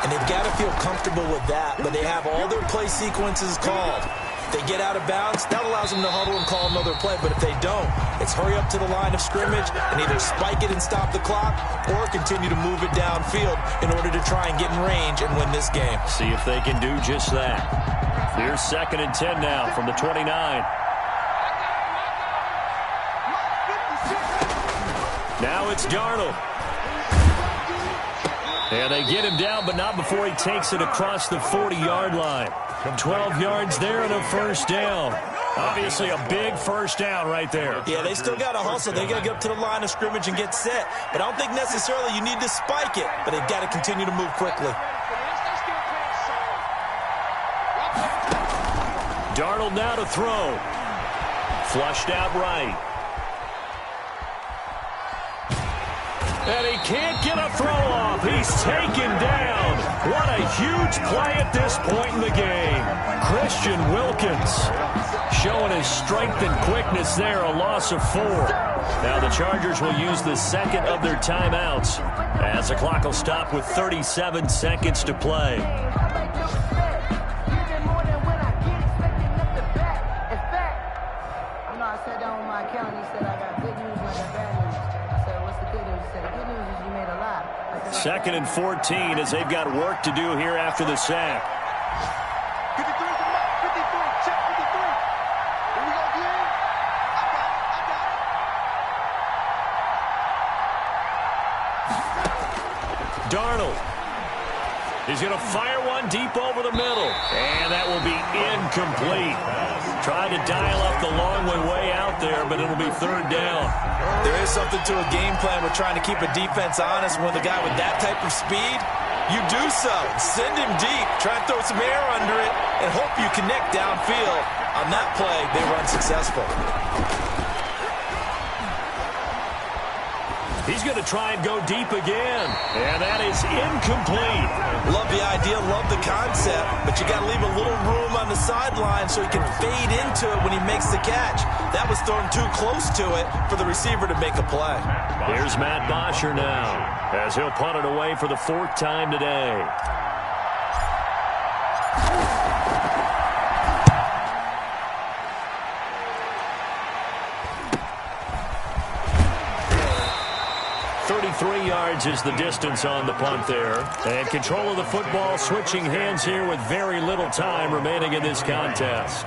And they've got to feel comfortable with that, but they have all their play sequences called. If they get out of bounds, that allows them to huddle and call another play, but if they don't, it's hurry up to the line of scrimmage and either spike it and stop the clock or continue to move it downfield in order to try and get in range and win this game. See if they can do just that. Here's 2nd and 10 now from the 29. Now it's Darnold. And they get him down, but not before he takes it across the 40-yard line. 12 yards there and a first down. Obviously a big first down right there. Yeah, they still got to hustle. They got to get up to the line of scrimmage and get set. But I don't think necessarily you need to spike it, but they've got to continue to move quickly. Darnold now to throw. Flushed out right. And he can't get a throw off. He's taken down. What a huge play at this point in the game. Christian Wilkins showing his strength and quickness there, a loss of 4. Now the Chargers will use the second of their timeouts as the clock will stop with 37 seconds to play. Second and 14 as they've got work to do here after the sack. 53 is the mark. 53. Check 53. Here we go again. I got it. Darnold. He's going to fire one deep over the middle. And that will be incomplete. Trying to dial up the long way out there, but it'll be 3rd down. There is something to a game plan with trying to keep a defense honest. When the guy with that type of speed, you do so. Send him deep. Try and throw some air under it and hope you connect downfield. On that play, they were unsuccessful. He's going to try and go deep again. And that is incomplete. Love the idea, love the concept, but you got to leave a little room on the sideline so he can fade into it when he makes the catch. That was thrown too close to it for the receiver to make a play. Here's Matt Bosher now as he'll punt it away for the 4th time today. Yards is the distance on the punt there. And control of the football, switching hands here with very little time remaining in this contest.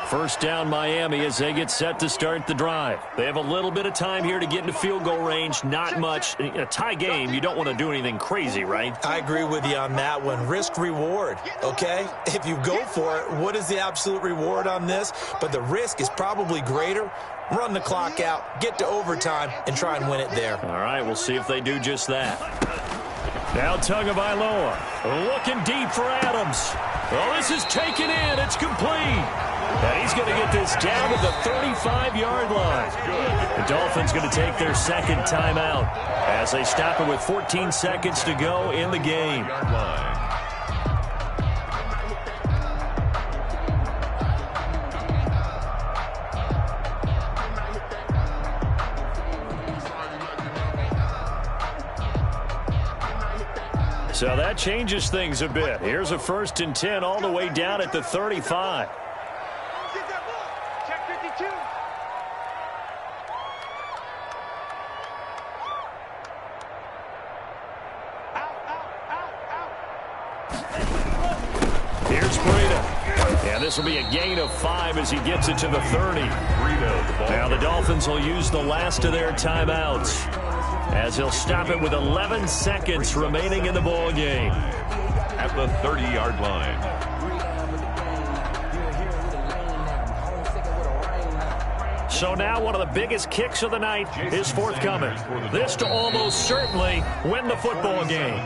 First down Miami as they get set to start the drive. They have a little bit of time here to get into field goal range, not much. In a tie game, you don't want to do anything crazy, right? I agree with you on that one. Risk-reward, okay? If you go for it, what is the absolute reward on this? But the risk is probably greater. Run the clock out, get to overtime, and try and win it there. All right, we'll see if they do just that. Now Tagovailoa looking deep for Adams. Well, this is taken in. It's complete. And he's going to get this down to the 35-yard line. The Dolphins going to take their second timeout as they stop it with 14 seconds to go in the game. So that changes things a bit. Here's a 1st and 10 all the way down at the 35. Check 52. Out. Here's Breida. And this will be a gain of 5 as he gets it to the 30. Now the Dolphins will use the last of their timeouts as he'll stop it with 11 seconds remaining in the ball game. At the 30-yard line. So now one of the biggest kicks of the night is forthcoming. This to almost certainly win the football game.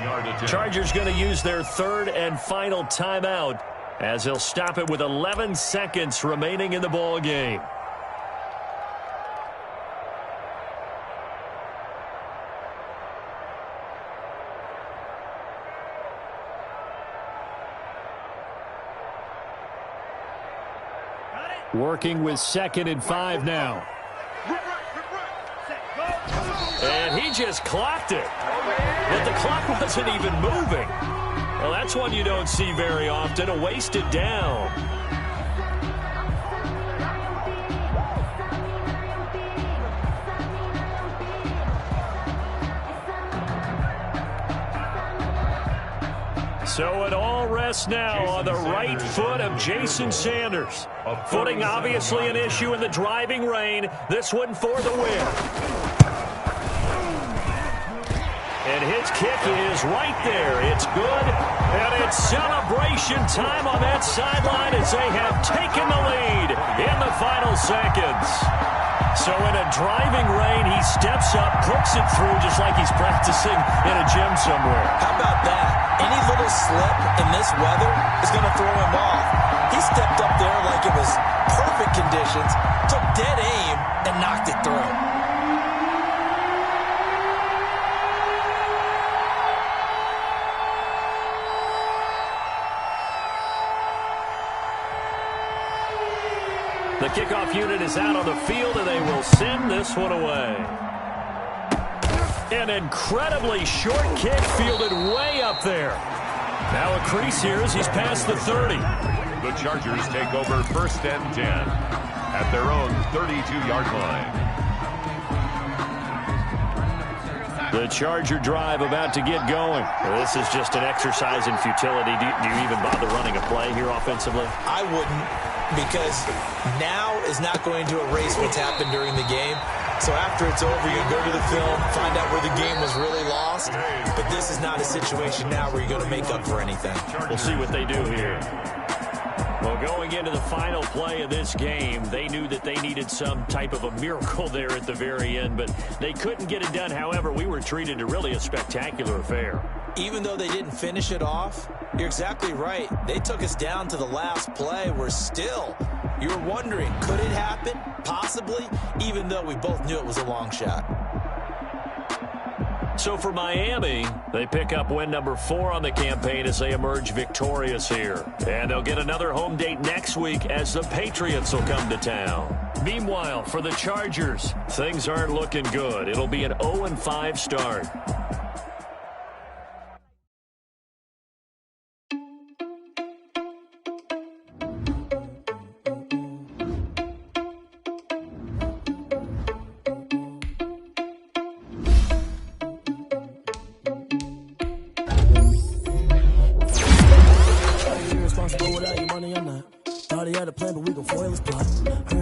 Chargers going to use their third and final timeout as they'll stop it with 11 seconds remaining in the ball game. Working with 2nd and 5 now. And he just clocked it. But the clock wasn't even moving. Well, that's one you don't see very often, a wasted down. So it all rests now on the right foot of Jason Sanders. Footing obviously an issue in the driving rain. This one for the win. And his kick is right there. It's good. And it's celebration time on that sideline as they have taken the lead in the final seconds. So in a driving rain, he steps up, puts it through just like he's practicing in a gym somewhere. How about that? Any little slip in this weather is going to throw him off. He stepped up there like it was perfect conditions, took dead aim, and knocked it through. The kickoff unit is out on the field, and they will send this one away. An incredibly short kick fielded way up there. Now a crease here as he's past the 30. The Chargers take over 1st and 10 at their own 32-yard line. The Charger drive about to get going. This is just an exercise in futility. Do you even bother running a play here offensively? I wouldn't, because now is not going to erase what's happened during the game. So after it's over, you go to the film, find out where the game was really lost. But this is not a situation now where you're going to make up for anything. We'll see what they do here. Well, going into the final play of this game, they knew that they needed some type of a miracle there at the very end, but they couldn't get it done. However, we were treated to really a spectacular affair. Even though they didn't finish it off, you're exactly right. They took us down to the last play. We're still, you were wondering, could it happen? Possibly, even though we both knew it was a long shot. So for Miami, they pick up win number 4 on the campaign as they emerge victorious here. And they'll get another home date next week as the Patriots will come to town. Meanwhile, for the Chargers, things aren't looking good. It'll be an 0-5 start.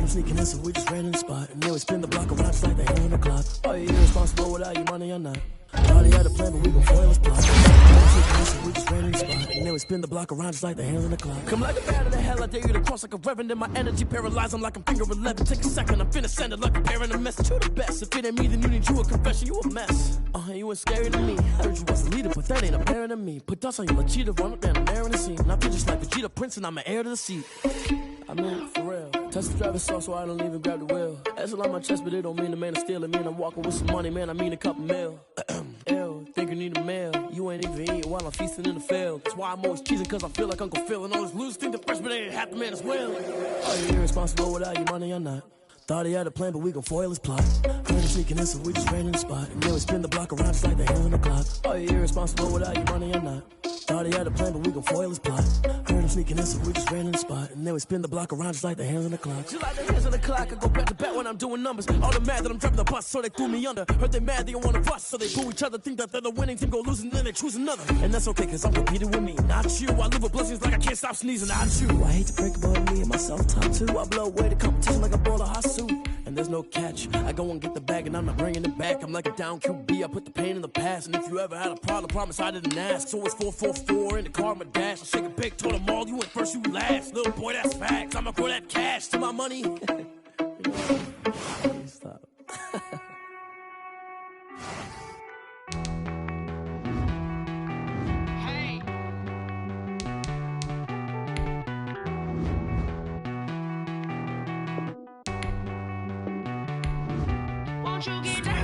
Sneaking in, so we just ran in the spot. And then we spin the block around just like the hand on the clock. Are you irresponsible without your money or not? Already had a plan, but we gon' foil his plot. Sneaking in, so we just ran in the spot. And then we spin the block around just like the hands on the clock. Come like a bat of the hell, I dare you to cross like a reverend. In my energy paralyzed, I'm like I'm finger 11. Take a second, I'm finna send it like a parent a message. You the best. If it ain't me, then you need you a confession. You a mess. You ain't scary to me. Heard you was a leader, but that ain't apparent to me. Put dust on you like cheetah, run up down, I'm airing the scene. And I feel just like Vegeta Prince, and I'm an heir to the seat. I mean, for real. Touch the driver's soft so I don't even grab the wheel. That's on my chest, but it don't mean the man is stealing. Mean I'm walking with some money, man, I mean a couple mil. Ew, think you need a meal. You ain't even eating while I'm feasting in the field. That's why I'm always cheesing, cause I feel like Uncle Phil. And all this loose think the freshman ain't half the man as well. Are you irresponsible without your money or not? Thought he had a plan, but we gon' foil his plot. Heard him sneaking in, so we just ran in the spot. And then we spin the block around just like the hand on the clock. Are you irresponsible without your money or not? Thought he had a plan, but we gon' foil his plot. Heard him sneaking in, so we just ran in the spot. And then we spin the block around just like the hands on the clock. Just like the hands on the clock, I go back to back when I'm doing numbers. All the mad that I'm dropping the bus, so they threw me under. Heard they mad, they don't wanna bust, so they boo each other. Think that they're the winning team, go losing, then they choose another. And that's okay, cause I'm competing with me, not you. I live with blessings like I can't stop sneezing, I chew. I hate to break about me and my self-talk too. I blow away the competition like a ball of hot soup. And there's no catch. I go and get the bag and I'm not bringing it back. I'm like a down QB, I put the pain in the past. And if you ever had a problem, promise I didn't ask. So it's 4-4-4 in the car, my dash. I shake a big, told them all, you went first, you last. Little boy, that's facts. I'ma throw that cash to my money. Stop. Won't you get down?